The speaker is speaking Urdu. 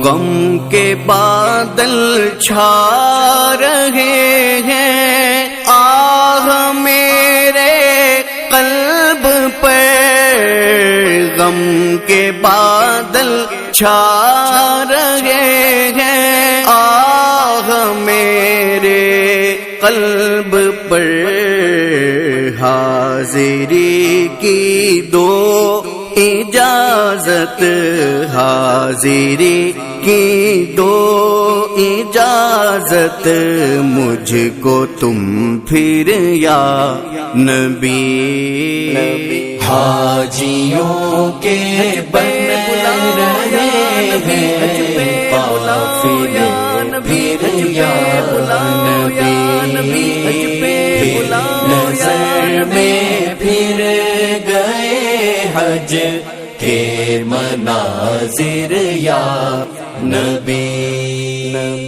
غم کے بادل چھا رہے ہیں، آہ میرے قلب پر غم کے بادل چھا رہے ہیں، آہ میرے قلب پر حاضری کی دو اجازت، حاضری کی دو اجازت، مجھ کو تم پھر یا نبی، حاجیوں کے بن رہے ہیں قافلے پھر یا نبی، نظر میں پھر گئے حج کے مناظر یا نبی۔